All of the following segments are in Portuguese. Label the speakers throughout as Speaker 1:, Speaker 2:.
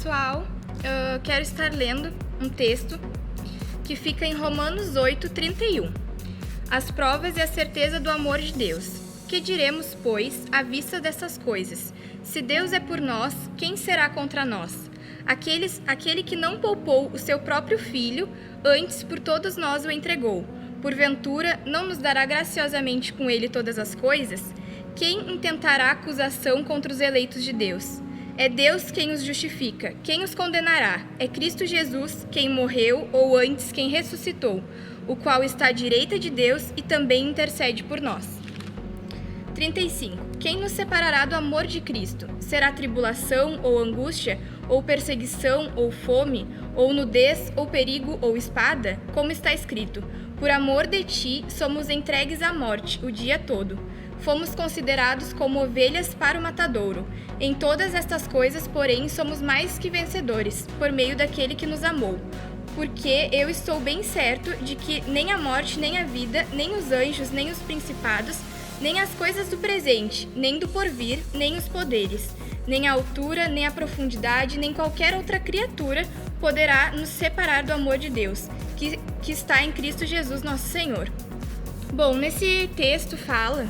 Speaker 1: pessoal, eu quero estar lendo um texto que fica em Romanos 8:31. As provas e a certeza do amor de Deus. Que diremos, pois, à vista dessas coisas? Se Deus é por nós, quem será contra nós? Aquele que não poupou o seu próprio filho, antes por todos nós o entregou. Porventura, não nos dará graciosamente com ele todas as coisas? Quem intentará acusação contra os eleitos de Deus? É Deus quem os justifica. Quem os condenará? É Cristo Jesus, quem morreu, ou antes, quem ressuscitou, o qual está à direita de Deus e também intercede por nós. 35. Quem nos separará do amor de Cristo? Será tribulação ou angústia, ou perseguição ou fome, ou nudez ou perigo ou espada? Como está escrito: por amor de ti somos entregues à morte o dia todo. Fomos considerados como ovelhas para o matadouro. Em todas estas coisas, porém, somos mais que vencedores, por meio daquele que nos amou. Porque eu estou bem certo de que nem a morte, nem a vida, nem os anjos, nem os principados, nem as coisas do presente, nem do porvir, nem os poderes, nem a altura, nem a profundidade, nem qualquer outra criatura poderá nos separar do amor de Deus, que está em Cristo Jesus nosso Senhor. Bom, nesse texto fala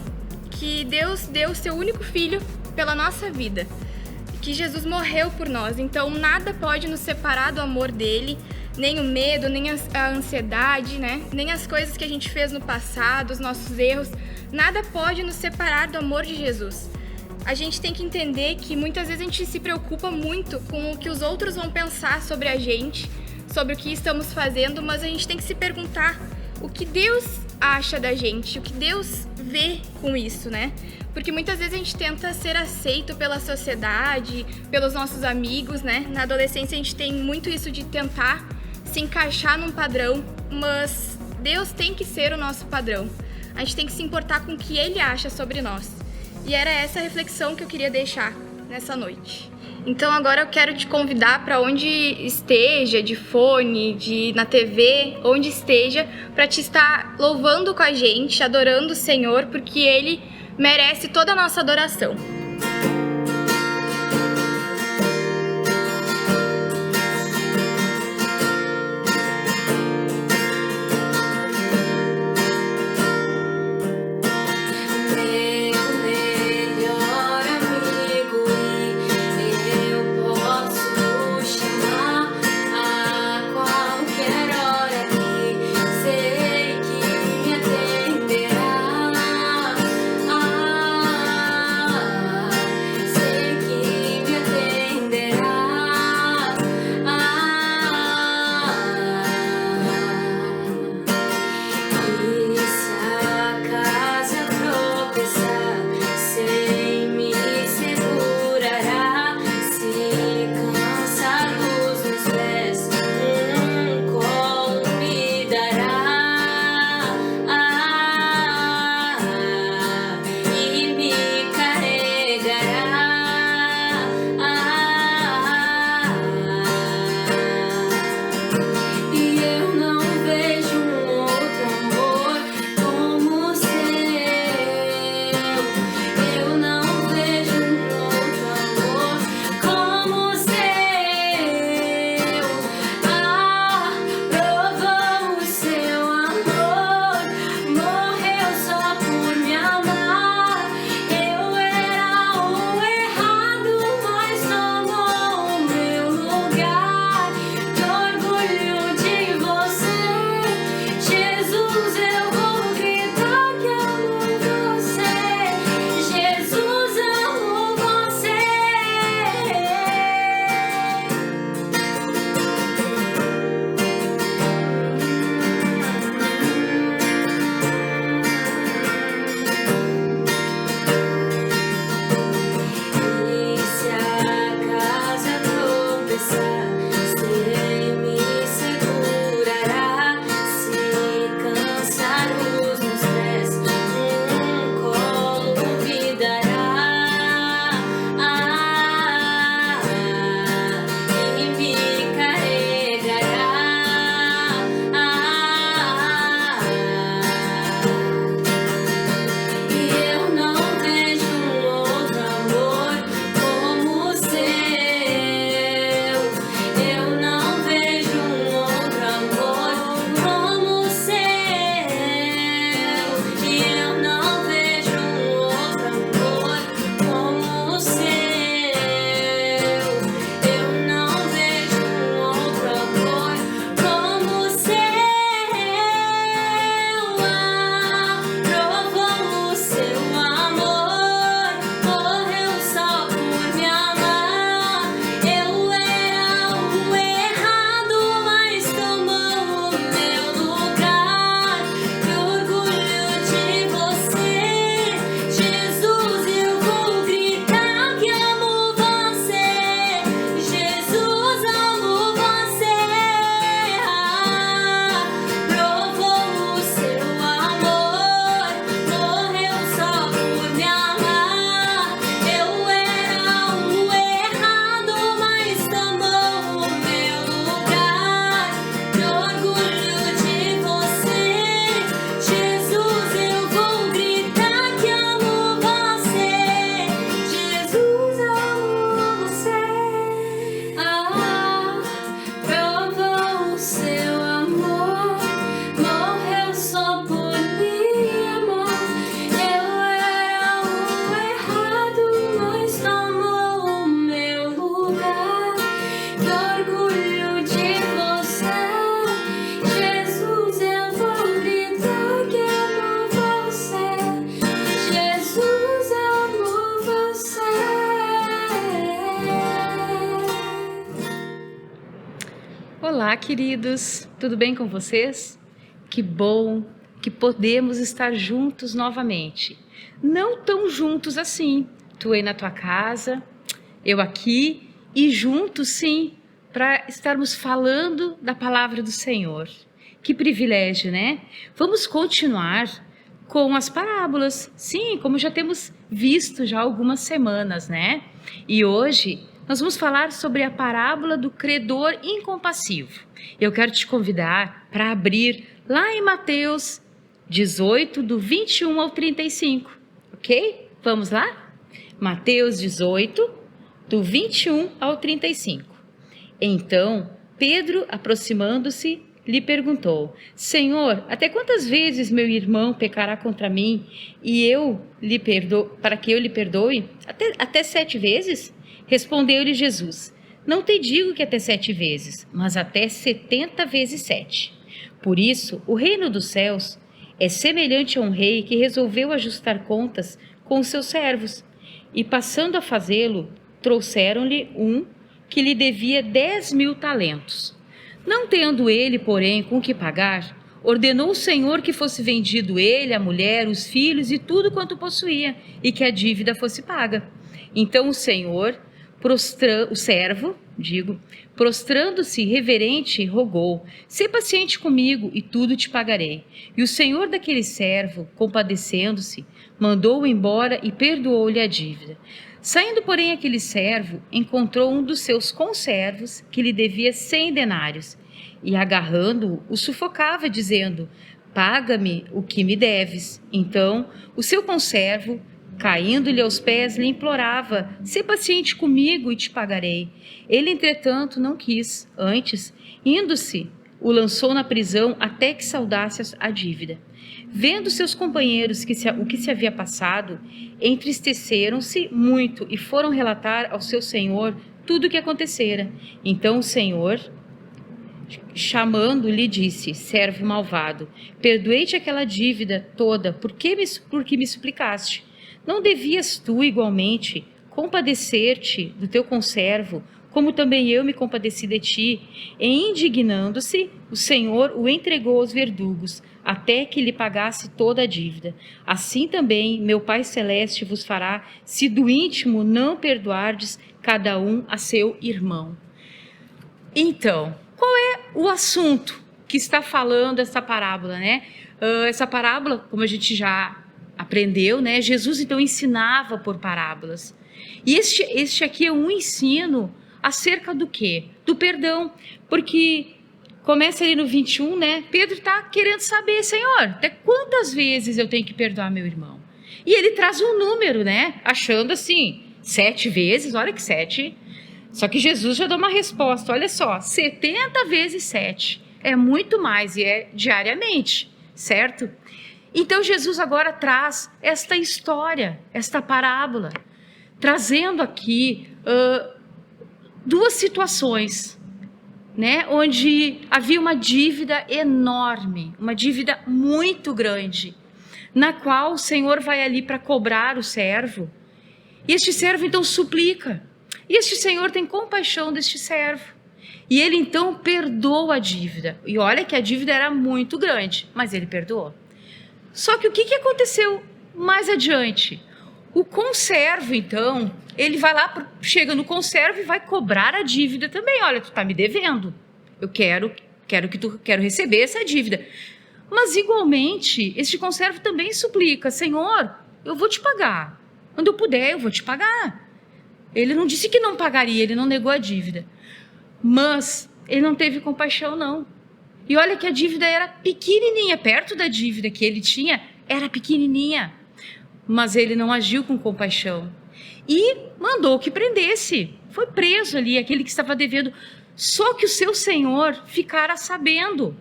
Speaker 1: que Deus deu o seu único filho pela nossa vida, que Jesus morreu por nós, então nada pode nos separar do amor dele, nem o medo, nem a ansiedade, né? Nem as coisas que a gente fez no passado, os nossos erros, nada pode nos separar do amor de Jesus. A gente tem que entender que muitas vezes a gente se preocupa muito com o que os outros vão pensar sobre a gente, sobre o que estamos fazendo, mas a gente tem que se perguntar o que Deus acha da gente, o que Deus vê com isso, né? Porque muitas vezes a gente tenta ser aceito pela sociedade, pelos nossos amigos, né? Na adolescência a gente tem muito isso de tentar se encaixar num padrão, mas Deus tem que ser o nosso padrão. A gente tem que se importar com o que Ele acha sobre nós. E era essa reflexão que eu queria deixar nessa noite. Então agora eu quero te convidar para onde esteja, de fone, na TV, onde esteja, para te estar louvando com a gente, adorando o Senhor, porque Ele merece toda a nossa adoração.
Speaker 2: Olá, queridos, tudo bem com vocês? Que bom que podemos estar juntos novamente. Não tão juntos assim, tu aí na tua casa, eu aqui e juntos sim, para estarmos falando da palavra do Senhor. Que privilégio, né? Vamos continuar com as parábolas, sim, como já temos visto já há algumas semanas, né? E hoje nós vamos falar sobre a parábola do credor incompassivo. Eu quero te convidar para abrir lá em Mateus 18, do 21 ao 35, ok? Vamos lá? Mateus 18, do 21 ao 35. Então, Pedro, aproximando-se, lhe perguntou: Senhor, até quantas vezes meu irmão pecará contra mim e para que eu lhe perdoe? Até 7 vezes? Respondeu-lhe Jesus: Não te digo que até 7 vezes, mas até 70 vezes 7. Por isso, o reino dos céus é semelhante a um rei que resolveu ajustar contas com os seus servos. E passando a fazê-lo, trouxeram-lhe um que lhe devia 10.000 talentos. Não tendo ele, porém, com que pagar, ordenou o Senhor que fosse vendido ele, a mulher, os filhos e tudo quanto possuía, e que a dívida fosse paga. Então o Senhor, prostrando-se reverente, rogou: Sê paciente comigo e tudo te pagarei. E o Senhor daquele servo, compadecendo-se, mandou-o embora e perdoou-lhe a dívida. Saindo, porém, aquele servo, encontrou um dos seus conservos que lhe devia 100 denários e, agarrando-o, o sufocava, dizendo: Paga-me o que me deves. Então, o seu conservo, caindo-lhe aos pés, lhe implorava: Sê paciente comigo e te pagarei. Ele, entretanto, não quis. Antes, indo-se, o lançou na prisão até que saldasse a dívida. Vendo seus companheiros o que se havia passado, entristeceram-se muito e foram relatar ao seu senhor tudo o que acontecera. Então o senhor, chamando, lhe disse: Servo malvado, perdoei-te aquela dívida toda, porque me suplicaste. Não devias tu, igualmente, compadecer-te do teu conservo, como também eu me compadeci de ti? E, indignando-se, o Senhor o entregou aos verdugos, até que lhe pagasse toda a dívida. Assim também meu Pai Celeste vos fará, se do íntimo não perdoardes cada um a seu irmão. Então, qual é o assunto que está falando essa parábola, né? Essa parábola, como a gente já aprendeu, né? Jesus então ensinava por parábolas. E este aqui é um ensino acerca do quê? Do perdão, porque começa ali no 21, né? Pedro está querendo saber: Senhor, até quantas vezes eu tenho que perdoar meu irmão? E ele traz um número, né? Achando assim, 7 vezes, olha que 7. Só que Jesus já dá uma resposta: olha só, 70 vezes 7. É muito mais e é diariamente, certo? Então Jesus agora traz esta história, esta parábola, trazendo aqui 2 situações, né, onde havia uma dívida enorme, uma dívida muito grande, na qual o Senhor vai ali para cobrar o servo. E este servo então suplica, e este Senhor tem compaixão deste servo, e ele então perdoa a dívida. E olha que a dívida era muito grande, mas ele perdoou. Só que o que aconteceu mais adiante? O conservo, então, ele vai lá, chega no conservo e vai cobrar a dívida também. Olha, tu está me devendo. Eu quero receber essa dívida. Mas, igualmente, este conservo também suplica: Senhor, eu vou te pagar. Quando eu puder, eu vou te pagar. Ele não disse que não pagaria, ele não negou a dívida. Mas ele não teve compaixão, não. E olha que a dívida era pequenininha, perto da dívida que ele tinha, era pequenininha. Mas ele não agiu com compaixão e mandou que prendesse. Foi preso ali, aquele que estava devendo. Só que o seu senhor ficara sabendo,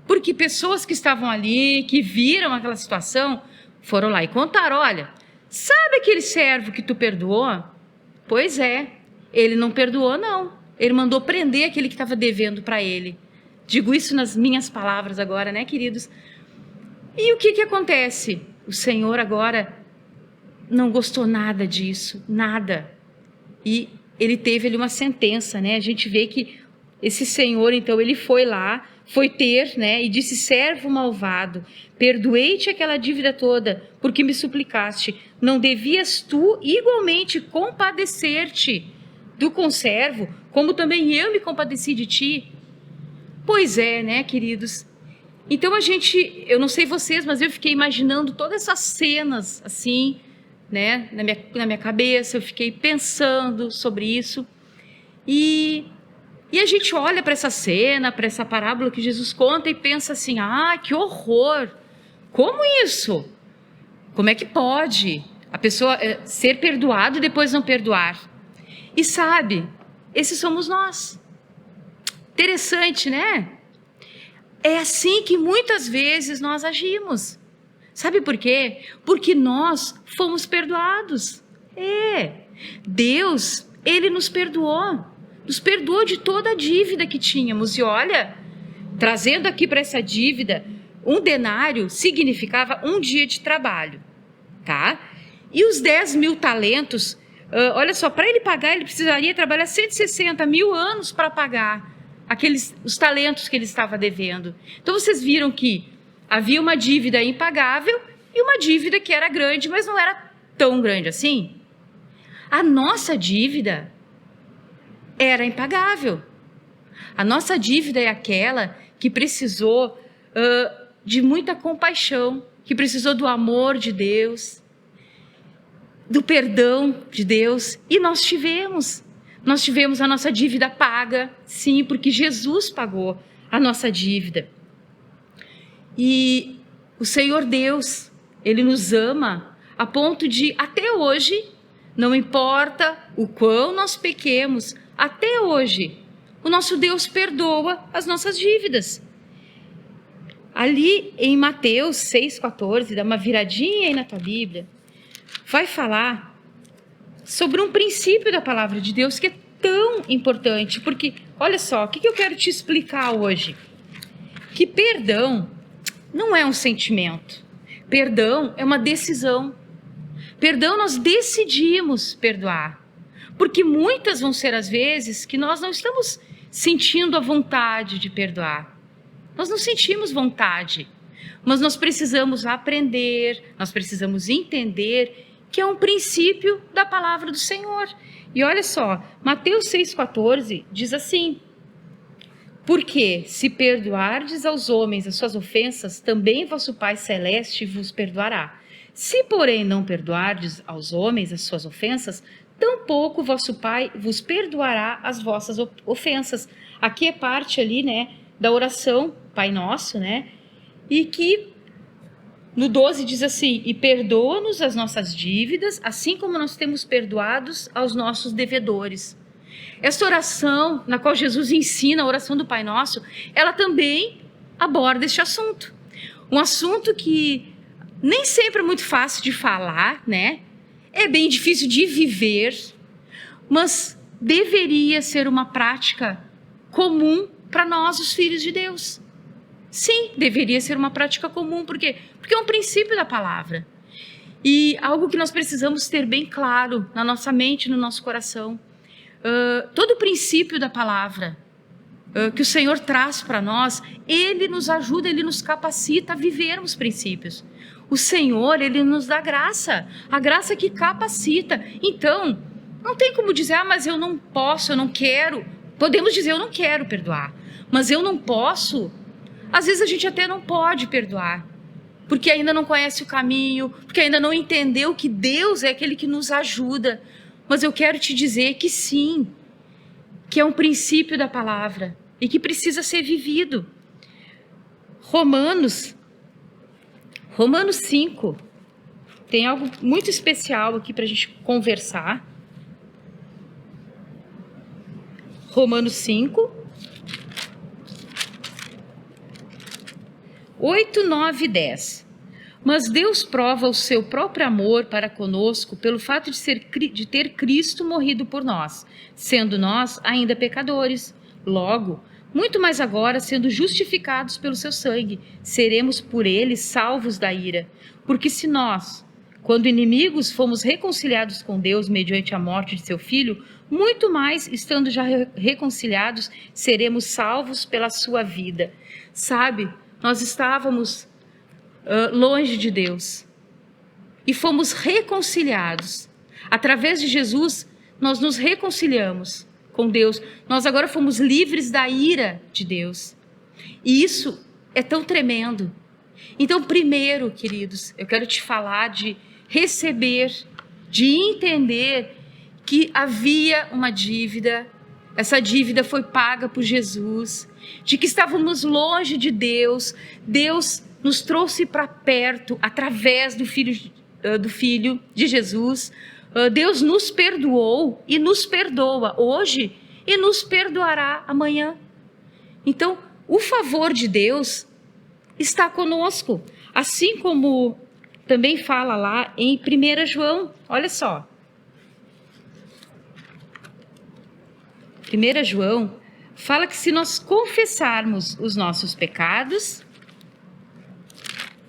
Speaker 2: porque pessoas que estavam ali, que viram aquela situação, foram lá e contaram: olha, sabe aquele servo que tu perdoou? Pois é, ele não perdoou, não. Ele mandou prender aquele que estava devendo para ele. Digo isso nas minhas palavras agora, né, queridos? E o que acontece? O Senhor agora não gostou nada disso, nada. E ele teve ali uma sentença, né? A gente vê que esse senhor, então, ele foi lá, foi ter, né, e disse: servo malvado, perdoei-te aquela dívida toda, porque me suplicaste. Não devias tu igualmente compadecer-te do conservo, como também eu me compadeci de ti? Pois é, né, queridos? Então eu não sei vocês, mas eu fiquei imaginando todas essas cenas, assim, né, na minha cabeça. Eu fiquei pensando sobre isso. E a gente olha para essa cena, para essa parábola que Jesus conta e pensa assim: ah, que horror! Como isso? Como é que pode a pessoa ser perdoada e depois não perdoar? E sabe, esses somos nós. Interessante, né? É assim que muitas vezes nós agimos. Sabe por quê? Porque nós fomos perdoados. Deus, Ele nos perdoou de toda a dívida que tínhamos. E olha, trazendo aqui para essa dívida, um denário significava um dia de trabalho, tá? E os 10.000 talentos, olha só, para ele pagar, ele precisaria trabalhar 160.000 anos para pagar os talentos que ele estava devendo. Então vocês viram que havia uma dívida impagável e uma dívida que era grande, mas não era tão grande assim. A nossa dívida era impagável. A nossa dívida é aquela que precisou de muita compaixão, que precisou do amor de Deus, do perdão de Deus, e nós tivemos a nossa dívida paga, sim, porque Jesus pagou a nossa dívida. E o Senhor Deus, Ele nos ama a ponto de, até hoje, não importa o quão nós pequemos, até hoje, o nosso Deus perdoa as nossas dívidas. Ali em Mateus 6,14, dá uma viradinha aí na tua Bíblia, vai falar sobre um princípio da palavra de Deus que é tão importante, porque, olha só, o que eu quero te explicar hoje? Que perdão não é um sentimento, perdão é uma decisão. Perdão, nós decidimos perdoar, porque muitas vão ser as vezes que nós não estamos sentindo a vontade de perdoar. Nós não sentimos vontade, mas nós precisamos aprender, nós precisamos entender que é um princípio da palavra do Senhor. E olha só, Mateus 6,14 diz assim: porque se perdoardes aos homens as suas ofensas, também vosso Pai Celeste vos perdoará. Se, porém, não perdoardes aos homens as suas ofensas, tampouco vosso Pai vos perdoará as vossas ofensas. Aqui é parte ali, né, da oração Pai Nosso, né? E que no 12 diz assim: e perdoa-nos as nossas dívidas, assim como nós temos perdoados aos nossos devedores. Essa oração, na qual Jesus ensina, a oração do Pai Nosso, ela também aborda este assunto. Um assunto que nem sempre é muito fácil de falar, né? É bem difícil de viver, mas deveria ser uma prática comum para nós, os filhos de Deus. Sim, deveria ser uma prática comum, por quê? Porque é um princípio da palavra. E algo que nós precisamos ter bem claro na nossa mente, no nosso coração. Todo o princípio da palavra que o Senhor traz para nós, Ele nos ajuda, Ele nos capacita a vivermos princípios. O Senhor, Ele nos dá graça, a graça que capacita. Então, não tem como dizer: mas eu não posso, eu não quero. Podemos dizer: eu não quero perdoar, mas eu não posso. Às vezes a gente até não pode perdoar, porque ainda não conhece o caminho, porque ainda não entendeu que Deus é aquele que nos ajuda. Mas eu quero te dizer que sim, que é um princípio da palavra e que precisa ser vivido. Romanos 5, tem algo muito especial aqui para a gente conversar. Romanos 5, 8, 9 e 10. Mas Deus prova o seu próprio amor para conosco pelo fato de ter Cristo morrido por nós, sendo nós ainda pecadores. Logo, muito mais agora, sendo justificados pelo seu sangue, seremos por ele salvos da ira. Porque se nós, Quando inimigos, fomos reconciliados com Deus mediante a morte de seu Filho, muito mais, estando já reconciliados, seremos salvos pela sua vida. Sabe, nós estávamos longe de Deus e fomos reconciliados. Através de Jesus, nós nos reconciliamos com Deus. Nós agora fomos livres da ira de Deus. E isso é tão tremendo. Então, primeiro, queridos, eu quero te falar de receber, de entender que havia uma dívida, essa dívida foi paga por Jesus, de que estávamos longe de Deus, Deus nos trouxe para perto através do Filho de Jesus. Deus nos perdoou e nos perdoa hoje e nos perdoará amanhã. Então, o favor de Deus está conosco, assim como também fala lá em 1 João, olha só. 1 João fala que se nós confessarmos os nossos pecados,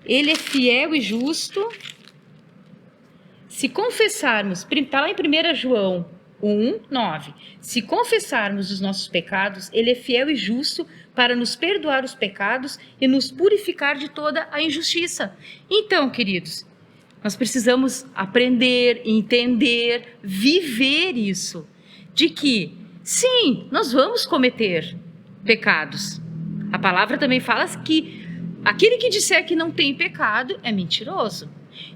Speaker 2: Ele é fiel e justo. Se confessarmos, está lá em 1 João 1:9. Se confessarmos os nossos pecados, Ele é fiel e justo para nos perdoar os pecados e nos purificar de toda a injustiça. Então, queridos, nós precisamos aprender, entender, viver isso, de que, sim, nós vamos cometer pecados. A palavra também fala que aquele que disser que não tem pecado é mentiroso.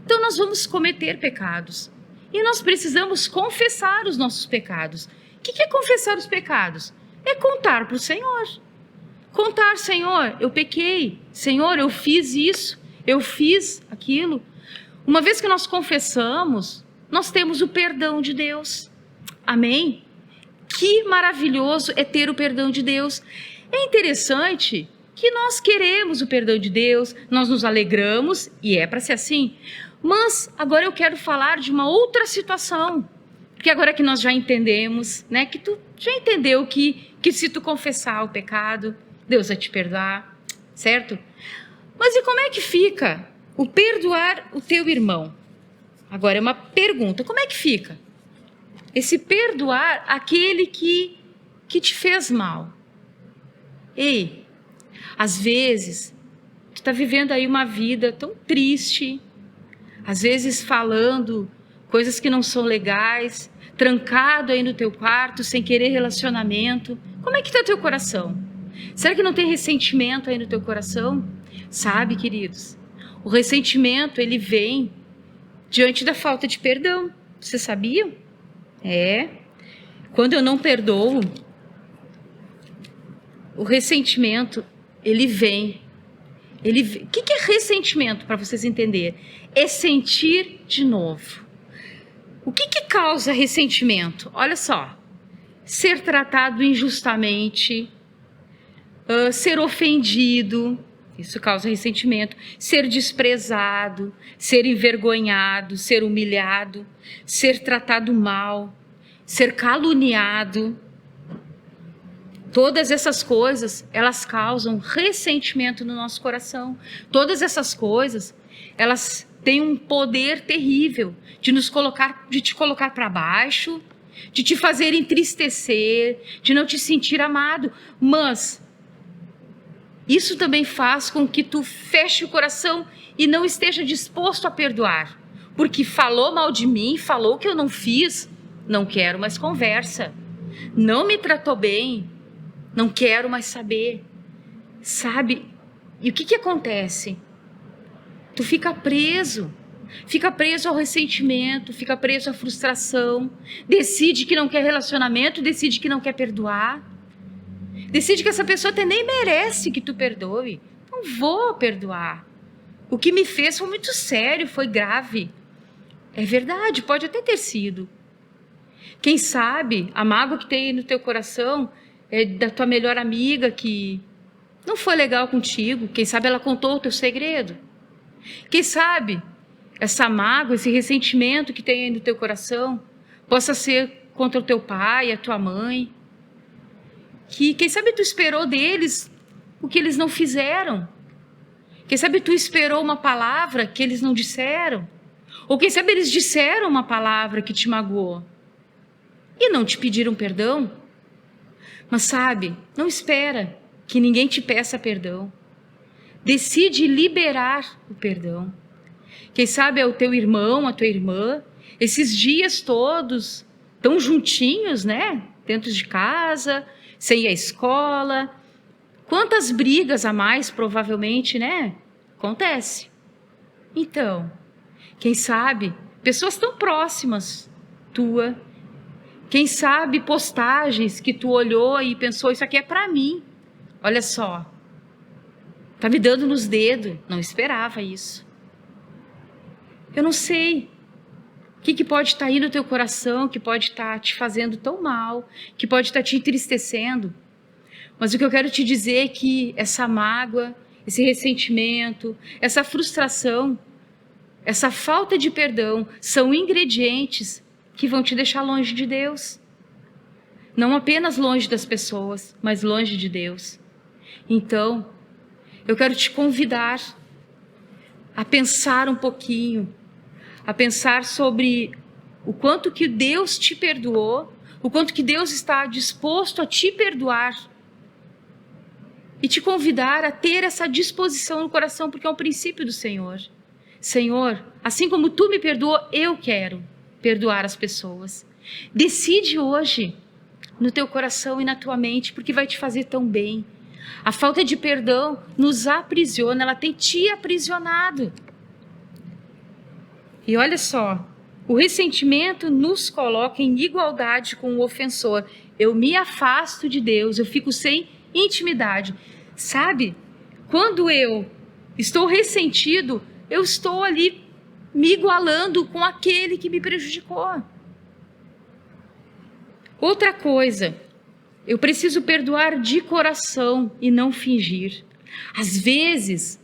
Speaker 2: Então, nós vamos cometer pecados. E nós precisamos confessar os nossos pecados. O que é confessar os pecados? É contar para o Senhor. Contar, Senhor, eu pequei. Senhor, eu fiz isso. Eu fiz aquilo. Uma vez que nós confessamos, nós temos o perdão de Deus. Amém? Que maravilhoso é ter o perdão de Deus. É interessante que nós queremos o perdão de Deus, nós nos alegramos, e é para ser assim. Mas agora eu quero falar de uma outra situação, porque agora que nós já entendemos, né, que tu já entendeu que se tu confessar o pecado, Deus vai te perdoar, certo? Mas e como é que fica o perdoar o teu irmão? Agora é uma pergunta, como é que fica? Esse perdoar aquele que te fez mal. Ei, às vezes, tu está vivendo aí uma vida tão triste, às vezes falando coisas que não são legais, trancado aí no teu quarto, sem querer relacionamento. Como é que está teu coração? Será que não tem ressentimento aí no teu coração? Sabe, queridos, o ressentimento, ele vem diante da falta de perdão. Vocês sabiam? Quando eu não perdoo, o ressentimento, ele vem. O que é ressentimento, para vocês entenderem? É sentir de novo. O que causa ressentimento? Olha só, ser tratado injustamente, ser ofendido, isso causa ressentimento, ser desprezado, ser envergonhado, ser humilhado, ser tratado mal, ser caluniado. Todas essas coisas, elas causam ressentimento no nosso coração. Todas essas coisas, elas têm um poder terrível de te colocar para baixo, de te fazer entristecer, de não te sentir amado. Mas isso também faz com que tu feche o coração e não esteja disposto a perdoar. Porque falou mal de mim, falou que eu não fiz, não quero mais conversa. Não me tratou bem, não quero mais saber. Sabe? E o que acontece? Tu fica preso ao ressentimento, fica preso à frustração, decide que não quer relacionamento, decide que não quer perdoar, decide que essa pessoa até nem merece que tu perdoe. Não vou perdoar. O que me fez foi muito sério, foi grave. É verdade, pode até ter sido. Quem sabe a mágoa que tem no teu coração é da tua melhor amiga que não foi legal contigo. Quem sabe ela contou o teu segredo. Quem sabe essa mágoa, esse ressentimento que tem aí no teu coração possa ser contra o teu pai, a tua mãe. Quem sabe tu esperou deles o que eles não fizeram. Quem sabe tu esperou uma palavra que eles não disseram. Ou quem sabe eles disseram uma palavra que te magoou e não te pediram perdão. Mas sabe, não espera que ninguém te peça perdão. Decide liberar o perdão. Quem sabe é o teu irmão, a tua irmã, esses dias todos tão juntinhos, né? Dentro de casa, sem ir à escola. Quantas brigas a mais, provavelmente, né? Acontece. Então, quem sabe, pessoas tão próximas tua, quem sabe postagens que tu olhou e pensou, isso aqui é para mim. Olha só, tá me dando nos dedos, não esperava isso. Eu não sei o que pode estar aí no teu coração, que pode estar te fazendo tão mal, que pode estar te entristecendo. Mas o que eu quero te dizer é que essa mágoa, esse ressentimento, essa frustração, essa falta de perdão são ingredientes que vão te deixar longe de Deus. Não apenas longe das pessoas, mas longe de Deus. Então, eu quero te convidar a pensar um pouquinho, a pensar sobre o quanto que Deus te perdoou, o quanto que Deus está disposto a te perdoar e te convidar a ter essa disposição no coração, porque é um princípio do Senhor. Senhor, assim como tu me perdoou, eu quero perdoar as pessoas. Decide hoje no teu coração e na tua mente, porque vai te fazer tão bem. A falta de perdão nos aprisiona, ela tem te aprisionado. E olha só, o ressentimento nos coloca em igualdade com o ofensor. Eu me afasto de Deus, eu fico sem intimidade. Sabe, quando eu estou ressentido, eu estou ali me igualando com aquele que me prejudicou. Outra coisa, eu preciso perdoar de coração e não fingir. Às vezes,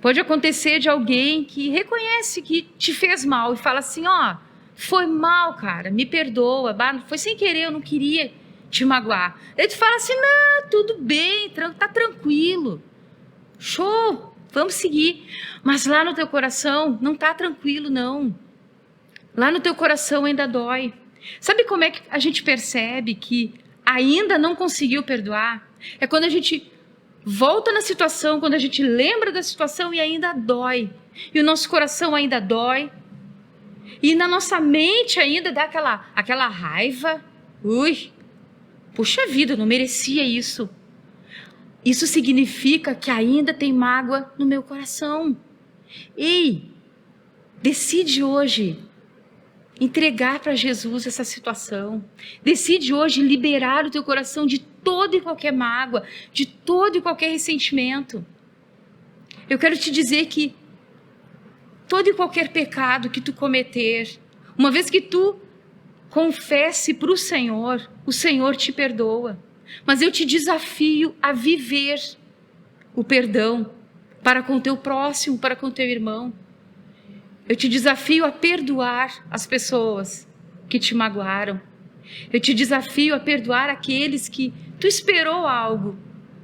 Speaker 2: pode acontecer de alguém que reconhece que te fez mal e fala assim, ó, foi mal, cara, me perdoa, foi sem querer, eu não queria te magoar. Aí tu fala assim, não, tudo bem, tá tranquilo, show, vamos seguir. Mas lá no teu coração não tá tranquilo, não. Lá no teu coração ainda dói. Sabe como é que a gente percebe que ainda não conseguiu perdoar? É quando a gente volta na situação, quando a gente lembra da situação e ainda dói. E o nosso coração ainda dói. E na nossa mente ainda dá aquela raiva. Ui, puxa vida, eu não merecia isso. Isso significa que ainda tem mágoa no meu coração. Ei, decide hoje entregar para Jesus essa situação. Decide hoje liberar o teu coração de toda e qualquer mágoa, de todo e qualquer ressentimento. Eu quero te dizer que todo e qualquer pecado que tu cometer, uma vez que tu confesse para o Senhor te perdoa. Mas eu te desafio a viver o perdão para com o teu próximo, para com o teu irmão. Eu te desafio a perdoar as pessoas que te magoaram. Eu te desafio a perdoar aqueles que tu esperou algo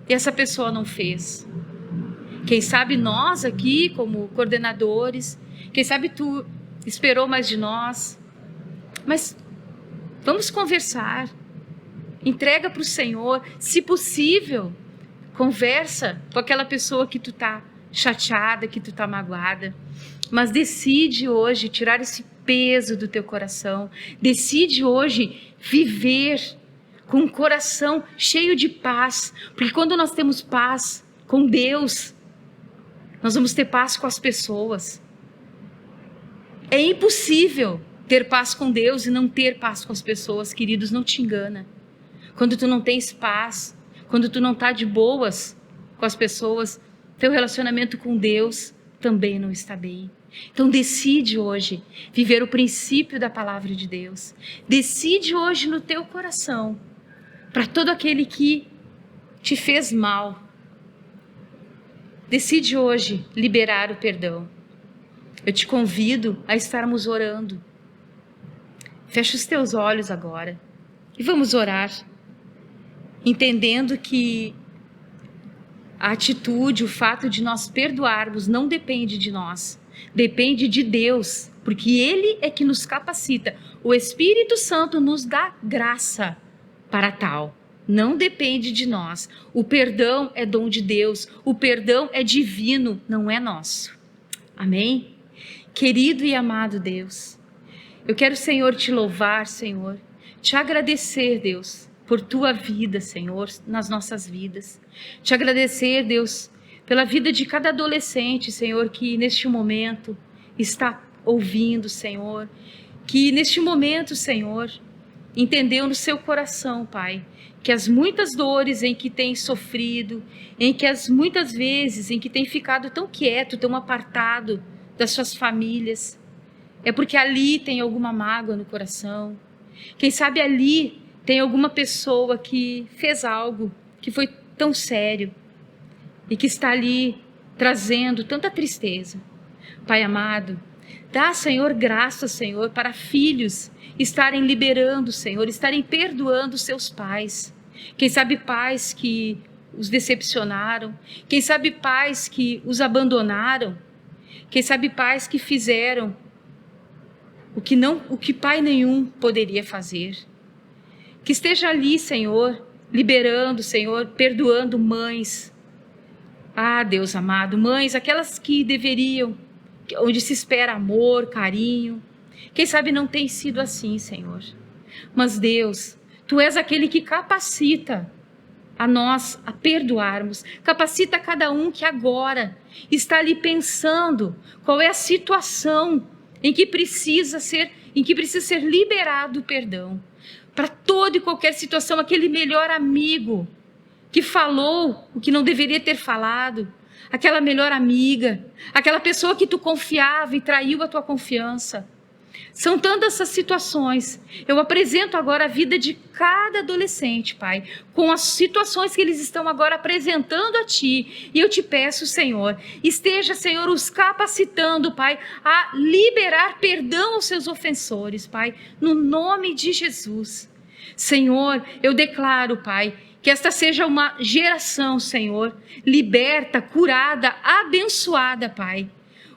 Speaker 2: e essa pessoa não fez. Quem sabe nós aqui, como coordenadores, quem sabe tu esperou mais de nós. Mas vamos conversar. Entrega para o Senhor. Se possível, conversa com aquela pessoa que tu tá chateada, que tu tá magoada. Mas decide hoje tirar esse peso do teu coração. Decide hoje viver com um coração cheio de paz. Porque quando nós temos paz com Deus, nós vamos ter paz com as pessoas. É impossível ter paz com Deus e não ter paz com as pessoas, queridos, não te engana. Quando tu não tens paz, quando tu não está de boas com as pessoas, teu relacionamento com Deus também não está bem. Então decide hoje viver o princípio da palavra de Deus. Decide hoje no teu coração, para todo aquele que te fez mal. Decide hoje liberar o perdão. Eu te convido a estarmos orando. Fecha os teus olhos agora e vamos orar, entendendo que a atitude, o fato de nós perdoarmos não depende de nós, depende de Deus porque Ele é que nos capacita. O Espírito Santo nos dá graça para tal. Não depende de nós. O perdão é dom de Deus. O perdão é divino, não é nosso. Amém? Querido e amado Deus, eu quero, Senhor, te louvar, Senhor, te agradecer, Deus, por tua vida, Senhor, nas nossas vidas. Te agradecer, Deus, pela vida de cada adolescente, Senhor, que neste momento está ouvindo, Senhor, que neste momento, Senhor, entendeu no seu coração, Pai, que as muitas dores em que tem sofrido, em que as muitas vezes em que tem ficado tão quieto, tão apartado das suas famílias, é porque ali tem alguma mágoa no coração. Quem sabe ali tem alguma pessoa que fez algo que foi tão sério e que está ali trazendo tanta tristeza. Pai amado, dá, Senhor, graça, Senhor, para filhos estarem liberando, Senhor, estarem perdoando seus pais. Quem sabe pais que os decepcionaram, quem sabe pais que os abandonaram, quem sabe pais que fizeram o que pai nenhum poderia fazer. Que esteja ali, Senhor, liberando, Senhor, perdoando mães. Ah, Deus amado, mães, aquelas que deveriam, onde se espera amor, carinho. Quem sabe não tem sido assim, Senhor. Mas Deus, Tu és aquele que capacita a nós a perdoarmos. Capacita cada um que agora está ali pensando qual é a situação em que precisa ser liberado o perdão. Para toda e qualquer situação, aquele melhor amigo que falou o que não deveria ter falado, aquela melhor amiga, aquela pessoa que tu confiava e traiu a tua confiança. São tantas essas situações. Eu apresento agora a vida de cada adolescente, Pai, com as situações que eles estão agora apresentando a Ti. E eu te peço, Senhor, esteja, Senhor, os capacitando, Pai, a liberar perdão aos seus ofensores, Pai, no nome de Jesus. Senhor, eu declaro, Pai, que esta seja uma geração, Senhor, liberta, curada, abençoada, Pai.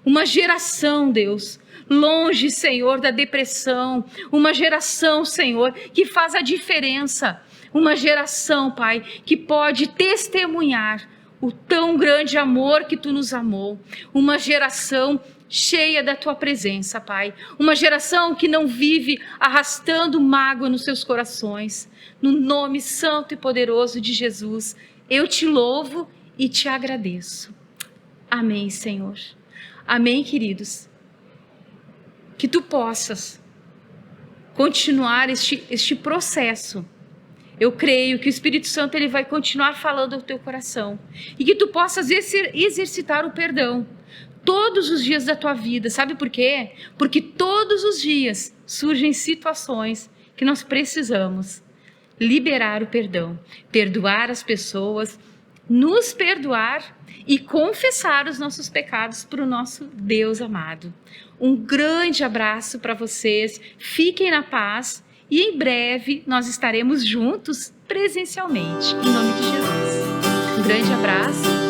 Speaker 2: Uma geração, Deus, longe, Senhor, da depressão. Uma geração, Senhor, que faz a diferença. Uma geração, Pai, que pode testemunhar o tão grande amor que Tu nos amou. Uma geração cheia da Tua presença, Pai. Uma geração que não vive arrastando mágoa nos seus corações. No nome santo e poderoso de Jesus, eu Te louvo e Te agradeço. Amém, Senhor. Amém, queridos. Que Tu possas continuar este processo. Eu creio que o Espírito Santo ele vai continuar falando ao teu coração. E que Tu possas exercitar o perdão todos os dias da tua vida. Sabe por quê? Porque todos os dias surgem situações que nós precisamos liberar o perdão, perdoar as pessoas, nos perdoar e confessar os nossos pecados para o nosso Deus amado. Um grande abraço para vocês, fiquem na paz e em breve nós estaremos juntos presencialmente, em nome de Jesus. Um grande abraço.